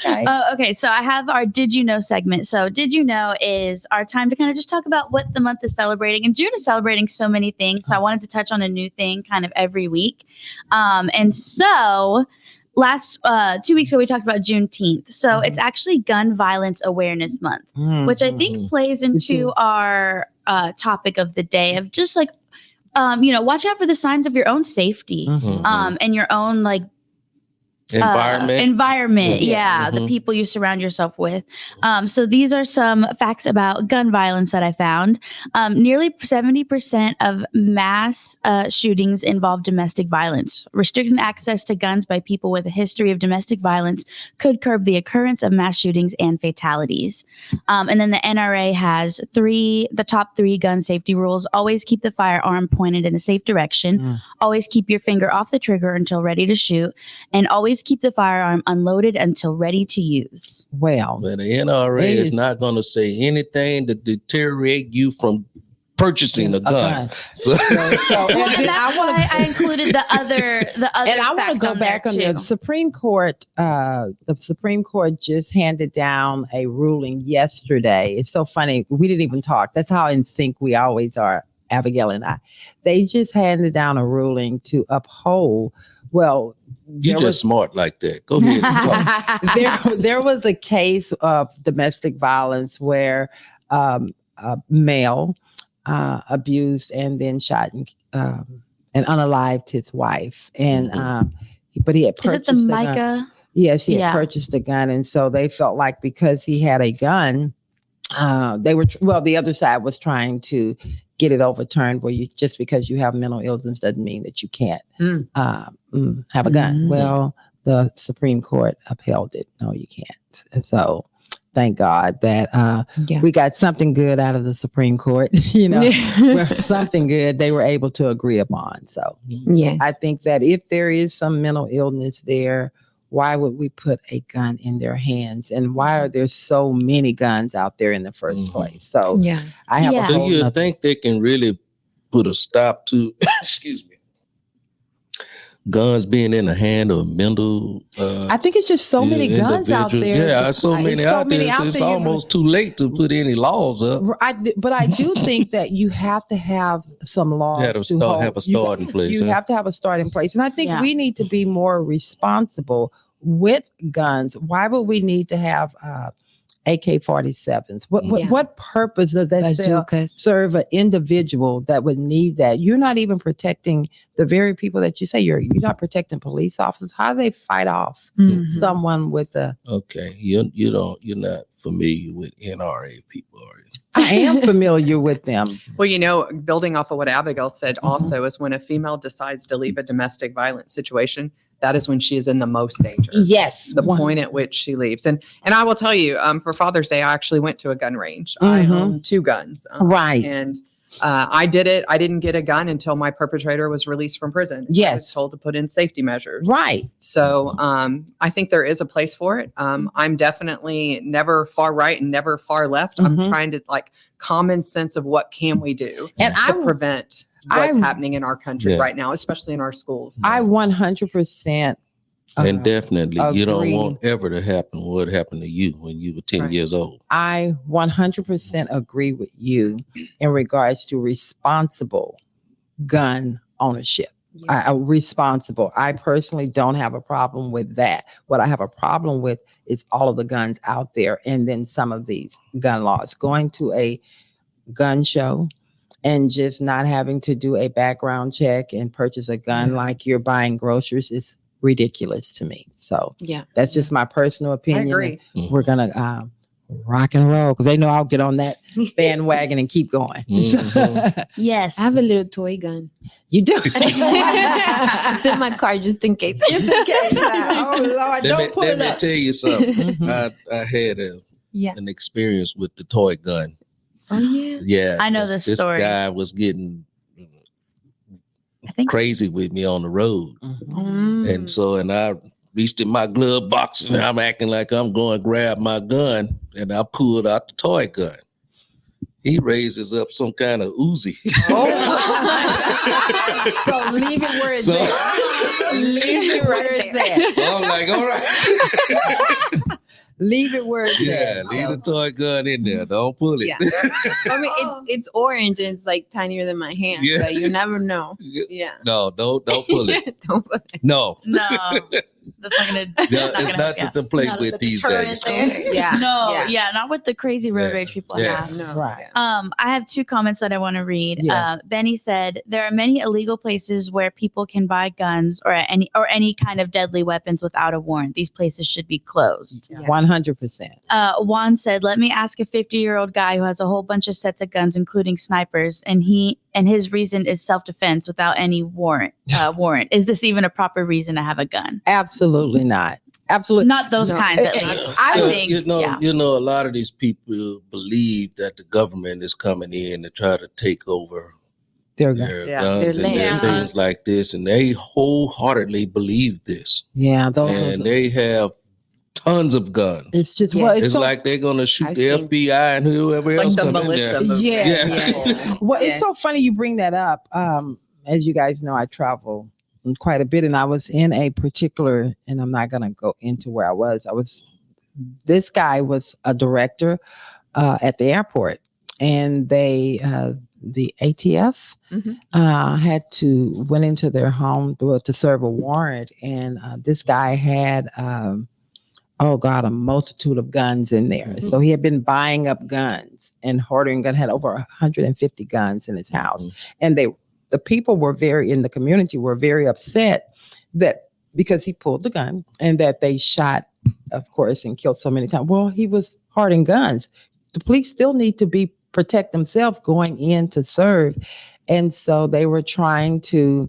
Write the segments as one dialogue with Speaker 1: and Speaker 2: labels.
Speaker 1: Okay.
Speaker 2: Okay. So I have our Did You Know segment. So Did You Know is our time to kind of just talk about what the month is celebrating. And June is celebrating so many things. So I wanted to touch on a new thing kind of every week. And so last 2 weeks ago, we talked about Juneteenth. So it's actually Gun Violence Awareness Month, which I think plays into our topic of the day of just like, watch out for the signs of your own safety and your own like environment. Yeah. The people you surround yourself with. So these are some facts about gun violence that I found. Nearly 70% of mass shootings involve domestic violence. Restricting access to guns by people with a history of domestic violence could curb the occurrence of mass shootings and fatalities. And then the NRA has the top three gun safety rules. Always keep the firearm pointed in a safe direction. Always keep your finger off the trigger until ready to shoot. And always keep the firearm unloaded until ready to use.
Speaker 3: Well,
Speaker 4: the NRA is not going to say anything to deteriorate you from purchasing a gun. So
Speaker 2: that's why I included the other.
Speaker 3: And I want to go back on the Supreme Court. The Supreme Court just handed down a ruling yesterday. It's so funny. We didn't even talk. That's how in sync we always are, Abigail and I. They just handed down a ruling to uphold. Well,
Speaker 4: you're just smart like that. Go ahead and
Speaker 3: talk. There was a case of domestic violence where a male abused and then shot and unalived his wife. And but he had purchased.
Speaker 2: Is it the Micah?
Speaker 3: Yes, he had purchased a gun, and so they felt like because he had a gun, the other side was trying to get it overturned, where you just because you have mental illness doesn't mean that you can't have a gun. Well, the Supreme Court upheld it. No, you can't. And so thank God that we got something good out of the Supreme Court, something good they were able to agree upon. So I think that if there is some mental illness there, why would we put a gun in their hands? And why are there so many guns out there in the first place? So I have a whole
Speaker 4: Do you think they can really put a stop to, excuse me, guns being in the hand of mental?
Speaker 3: I think it's just so many guns out there.
Speaker 4: Yeah, so many out there. It's almost too late to put any laws up.
Speaker 3: But I do think that you have to have some laws.
Speaker 4: You have a start in place.
Speaker 3: You have to have a start in place. And I think we need to be more responsible with guns. Why would we need to have AK-47s? What purpose does that serve an individual that would need that? You're not even protecting the very people that you say you're not protecting police officers. How do they fight off someone with a?
Speaker 4: Okay, you're not familiar with NRA people, are you?
Speaker 3: I am familiar with them.
Speaker 5: Well, building off of what Abigail said also is when a female decides to leave a domestic violence situation, that is when she is in the most danger.
Speaker 3: Yes.
Speaker 5: The point at which she leaves. And I will tell you, for Father's Day, I actually went to a gun range. I own 2 guns.
Speaker 3: Right.
Speaker 5: And I did it. I didn't get a gun until my perpetrator was released from prison.
Speaker 3: Yes.
Speaker 5: I was told to put in safety measures.
Speaker 3: Right.
Speaker 5: So I think there is a place for it. I'm definitely never far right and never far left. I'm trying to common sense of what can we do to prevent what's happening in our country right now, especially in our schools.
Speaker 3: I 100%
Speaker 4: and definitely agree. You don't want ever to happen what happened to you when you were 10 years old.
Speaker 3: I 100% agree with you in regards to responsible gun ownership. Responsible. I personally don't have a problem with that. What I have a problem with is all of the guns out there and then some of these gun laws. Going to a gun show and just not having to do a background check and purchase a gun like you're buying groceries is ridiculous to me. So that's just my personal opinion.
Speaker 5: I agree.
Speaker 3: We're gonna rock and roll because they know I'll get on that bandwagon and keep going.
Speaker 2: Yes,
Speaker 1: I have a little toy gun.
Speaker 3: You do.
Speaker 1: It's in my car just in case.
Speaker 3: Oh Lord,
Speaker 4: let me tell you something. I had an experience with the toy gun.
Speaker 1: Oh yeah.
Speaker 4: Yeah.
Speaker 2: I know this story.
Speaker 4: This guy was getting crazy with me on the road. And I reached in my glove box and I'm acting like I'm going to grab my gun and I pulled out the toy gun. He raises up some kind of Uzi.
Speaker 3: So leave it where it's at. Leave it where it's at.
Speaker 4: So I'm like, all right.
Speaker 3: Leave it where it's
Speaker 4: Yeah,
Speaker 3: at.
Speaker 4: leave the toy gun in there. Don't pull it.
Speaker 1: Yeah. I mean, it's orange and it's like tinier than my hand,
Speaker 4: Yeah.
Speaker 1: so you never know. Yeah.
Speaker 4: No, don't pull it.
Speaker 1: Don't put it.
Speaker 4: No.
Speaker 2: No, that's not gonna.
Speaker 4: Yeah,
Speaker 2: not
Speaker 4: it's
Speaker 2: gonna
Speaker 4: not
Speaker 2: help
Speaker 4: to play
Speaker 6: Not
Speaker 4: with
Speaker 6: a
Speaker 4: these
Speaker 6: deterrent
Speaker 4: days.
Speaker 6: there.
Speaker 1: Yeah.
Speaker 2: No, yeah, not with the crazy road
Speaker 4: Yeah.
Speaker 2: rage people
Speaker 4: Yeah.
Speaker 2: have.
Speaker 1: No.
Speaker 3: Right.
Speaker 2: I have two comments that I want to read.
Speaker 3: Yes.
Speaker 2: Benny said there are many illegal places where people can buy guns or any kind of deadly weapons without a warrant. These places should be closed.
Speaker 1: Yeah.
Speaker 3: 100%.
Speaker 2: Juan said, "Let me ask a 50-year-old guy who has a whole bunch of sets of guns, including snipers, and his reason is self-defense without any warrant. Is this even a proper reason to have a gun?
Speaker 3: Absolutely not. Absolutely.
Speaker 2: Not those
Speaker 1: No.
Speaker 2: kinds, at
Speaker 3: I-
Speaker 2: least.
Speaker 3: I
Speaker 2: I
Speaker 4: So,
Speaker 2: think.
Speaker 4: you
Speaker 2: yeah.
Speaker 4: know, a lot of these people believe that the government is coming in to try to take over
Speaker 3: There you go.
Speaker 4: their
Speaker 5: Yeah.
Speaker 4: guns
Speaker 1: Their
Speaker 4: and
Speaker 1: land.
Speaker 4: things like this, and they wholeheartedly believe this,
Speaker 3: Yeah, those.
Speaker 4: and they have tons of guns.
Speaker 3: It's just
Speaker 1: Yeah.
Speaker 3: well,
Speaker 4: It's
Speaker 3: so,
Speaker 4: like they're gonna shoot
Speaker 1: I've
Speaker 4: the
Speaker 1: seen-
Speaker 4: FBI and whoever
Speaker 5: Like
Speaker 4: else
Speaker 5: the
Speaker 4: come in
Speaker 5: militia
Speaker 4: there.
Speaker 5: movement.
Speaker 3: Yeah.
Speaker 1: Yeah.
Speaker 3: well, it's
Speaker 1: Yes.
Speaker 3: so funny you bring that up. As you guys know, I travel quite a bit, and I was in a particular, and I'm not going to go into where I was. This guy was a director at the airport, and the ATF went into their home to serve a warrant, and this guy had a multitude of guns in there. So he had been buying up guns and hoarding guns, had over 150 guns in his house. And the people in the community were very upset that because he pulled the gun and that they shot, of course, and killed so many times. Well, he was hoarding guns. The police still need to protect themselves going in to serve. And so they were trying to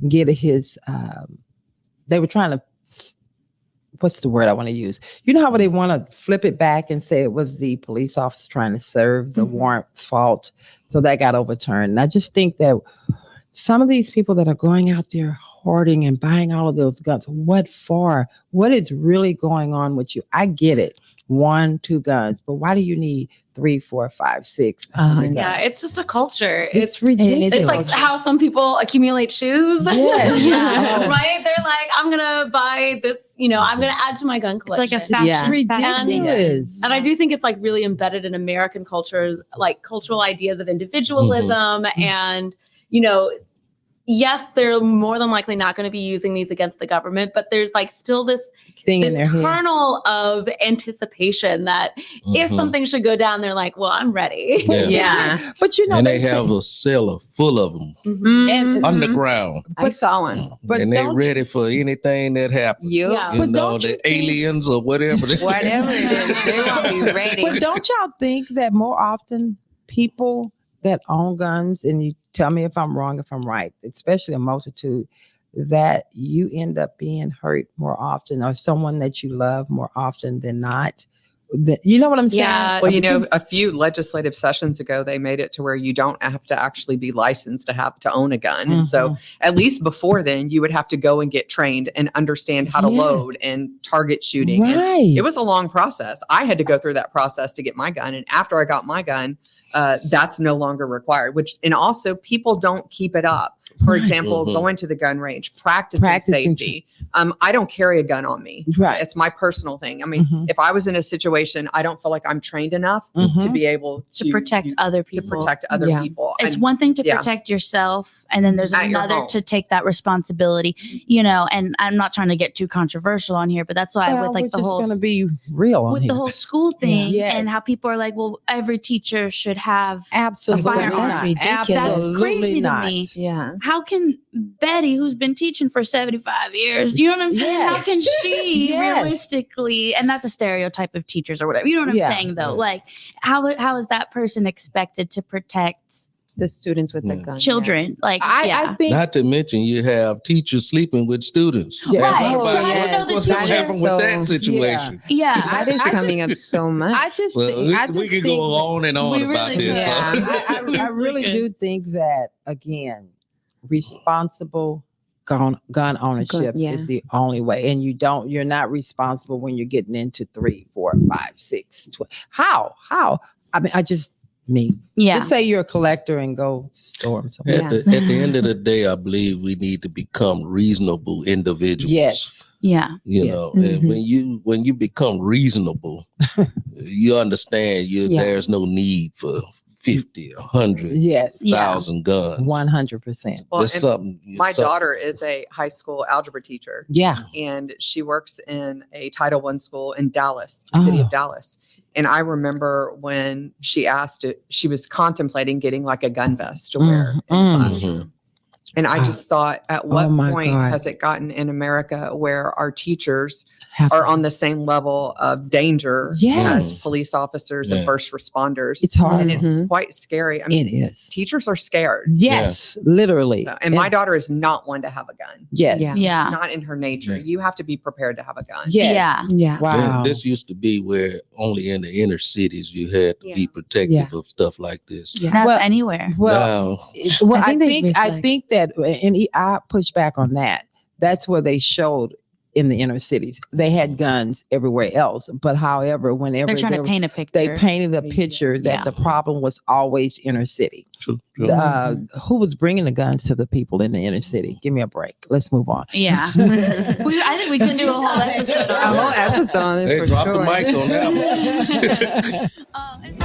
Speaker 3: get what's the word I want to use? You know how they want to flip it back and say it was the police officer trying to serve the warrant fault. So that got overturned. And I just think that some of these people that are going out there hoarding and buying all of those guns, what for? What is really going on with you? I get it. 1, 2 guns, but why do you need 3, 4, 5, 6?
Speaker 6: Yeah, it's just a culture.
Speaker 3: It's ridiculous.
Speaker 6: It's like how some people accumulate shoes.
Speaker 3: Yeah.
Speaker 6: Right? They're like, I'm gonna buy this, I'm gonna add to my gun
Speaker 2: It's
Speaker 6: collection.
Speaker 2: like a fashion.
Speaker 1: Yeah.
Speaker 3: ridiculous.
Speaker 6: And I do think it's like really embedded in American cultures, like cultural ideas of individualism and, yes, they're more than likely not going to be using these against the government, but there's like still this
Speaker 3: Thing in their head.
Speaker 6: kernel of anticipation that if something should go down, they're like, well, I'm ready.
Speaker 4: Yeah.
Speaker 1: Yeah.
Speaker 3: But
Speaker 4: And they have a cellar full of them
Speaker 3: And-
Speaker 4: underground,
Speaker 1: I saw one.
Speaker 3: But
Speaker 4: and they're
Speaker 3: don't-
Speaker 4: ready for anything that happens.
Speaker 1: You.
Speaker 6: Yeah.
Speaker 4: You
Speaker 3: But
Speaker 4: know,
Speaker 3: don't you
Speaker 4: the
Speaker 3: think-
Speaker 4: aliens or whatever.
Speaker 1: Whatever it is, they want to be ready.
Speaker 3: But don't y'all think that more often people that own guns, and you tell me if I'm wrong, if I'm right, especially a multitude, that you end up being hurt more often, or someone that you love more often than not? You know what I'm saying?
Speaker 6: Yeah.
Speaker 5: Well, a few legislative sessions ago, they made it to where you don't have to actually be licensed to own a gun. And so at least before then, you would have to go and get trained and understand how to
Speaker 3: Yeah.
Speaker 5: load and target shooting. And
Speaker 3: Right.
Speaker 5: it was a long process. I had to go through that process to get my gun. And after I got my gun, that's no longer required, and also people don't keep it up. For
Speaker 3: Right.
Speaker 5: example,
Speaker 4: Mhm.
Speaker 5: going to the gun range, practicing safety. I don't carry a gun on me.
Speaker 3: Right.
Speaker 5: It's my personal thing. I mean,
Speaker 3: Mhm.
Speaker 5: if I was in a situation, I don't feel like I'm trained enough to
Speaker 3: Mhm.
Speaker 5: be able
Speaker 2: To protect other
Speaker 5: to
Speaker 2: people.
Speaker 5: protect other
Speaker 1: Yeah.
Speaker 5: people.
Speaker 2: It's
Speaker 5: And
Speaker 2: one thing to
Speaker 5: yeah.
Speaker 2: protect yourself, and then there's
Speaker 5: At your
Speaker 2: another
Speaker 5: home.
Speaker 2: to take that responsibility, and I'm not trying to get too controversial on here, but that's why
Speaker 3: Well,
Speaker 2: with like
Speaker 3: we're
Speaker 2: the
Speaker 3: just
Speaker 2: whole
Speaker 3: going to be real on
Speaker 2: with
Speaker 3: here.
Speaker 2: the whole school thing
Speaker 3: Yes.
Speaker 2: and how people are like, well, every teacher should have.
Speaker 3: Absolutely
Speaker 2: firearm.
Speaker 3: not.
Speaker 1: That's ridiculous.
Speaker 2: That's
Speaker 3: Absolutely
Speaker 2: crazy to
Speaker 3: not.
Speaker 2: me.
Speaker 1: Yeah.
Speaker 2: How can Betty, who's been teaching for 75 years, you know what I'm saying?
Speaker 3: Yes.
Speaker 2: How can she
Speaker 3: Yes.
Speaker 2: realistically, and that's a stereotype of teachers or whatever, you know what I'm
Speaker 3: Yeah.
Speaker 2: saying though?
Speaker 4: Yeah.
Speaker 2: Like, how is that person expected to protect
Speaker 1: The students with the
Speaker 4: Yeah.
Speaker 1: gun.
Speaker 2: children? Like,
Speaker 3: I think
Speaker 4: Not to mention, you have teachers sleeping with students.
Speaker 3: Yeah.
Speaker 2: Right.
Speaker 4: What
Speaker 1: Oh,
Speaker 4: about-
Speaker 1: yes.
Speaker 4: what's going to
Speaker 1: That is
Speaker 4: happen with that
Speaker 1: so-
Speaker 4: situation?
Speaker 2: yeah.
Speaker 1: That is
Speaker 3: I
Speaker 1: coming up so much.
Speaker 3: I just
Speaker 4: Well,
Speaker 3: think, I
Speaker 4: we
Speaker 3: just
Speaker 4: could
Speaker 3: think
Speaker 4: go on and on
Speaker 2: We
Speaker 4: about
Speaker 2: really
Speaker 4: this.
Speaker 1: could.
Speaker 4: so-
Speaker 3: I really do think that, again, responsible gun ownership
Speaker 1: yeah.
Speaker 3: is the only way. And you're not responsible when you're getting into 3, 4, 5, 6, 12. How? I mean, just say you're a collector and go storm something.
Speaker 1: Yeah.
Speaker 4: At the end of the day, I believe we need to become reasonable individuals.
Speaker 3: Yes.
Speaker 2: Yeah.
Speaker 4: You
Speaker 3: Yes.
Speaker 4: know, and when you become reasonable, you understand there's no need for 50, 100,
Speaker 3: Yes.
Speaker 4: 1,000 guns.
Speaker 3: 100%.
Speaker 5: Well,
Speaker 4: That's
Speaker 5: and
Speaker 4: something.
Speaker 5: my daughter is a high school algebra teacher,
Speaker 3: Yeah.
Speaker 5: and she works in a Title I school in Dallas, the city
Speaker 3: Oh.
Speaker 5: of Dallas. And I remember when she asked it, she was contemplating getting like a gun vest to wear in the classroom. And I just thought, at what point has it gotten in America where our teachers are on the same level of danger as police officers and first responders?
Speaker 3: It's hard.
Speaker 5: And it's quite scary. I mean,
Speaker 3: It is.
Speaker 5: teachers are scared.
Speaker 3: Yes, literally.
Speaker 5: And my daughter is not one to have a gun.
Speaker 3: Yes.
Speaker 2: Yeah.
Speaker 5: Not in her nature. You have to be prepared to have a gun.
Speaker 3: Yes.
Speaker 2: Yeah.
Speaker 1: Yeah.
Speaker 3: Wow.
Speaker 4: This used to be where only in the inner cities you had to be protective of stuff like this.
Speaker 1: Yeah.
Speaker 2: Not
Speaker 3: Well,
Speaker 2: anywhere.
Speaker 3: Well,
Speaker 4: Now,
Speaker 3: I think
Speaker 1: like-
Speaker 3: that, and I push back on that. That's where they showed in the inner cities. They had guns everywhere else, but however, whenever
Speaker 2: They're trying to paint a picture.
Speaker 3: they painted a picture that the problem was always inner city.
Speaker 4: true.
Speaker 3: Who was bringing the guns to the people in the inner city? Give me a break. Let's move on.
Speaker 2: Yeah. I think we could do a whole episode
Speaker 1: A
Speaker 2: on
Speaker 1: whole
Speaker 2: that.
Speaker 1: episode on this
Speaker 4: Hey,
Speaker 1: for
Speaker 4: drop
Speaker 1: sure.
Speaker 4: the mic on that one.
Speaker 2: And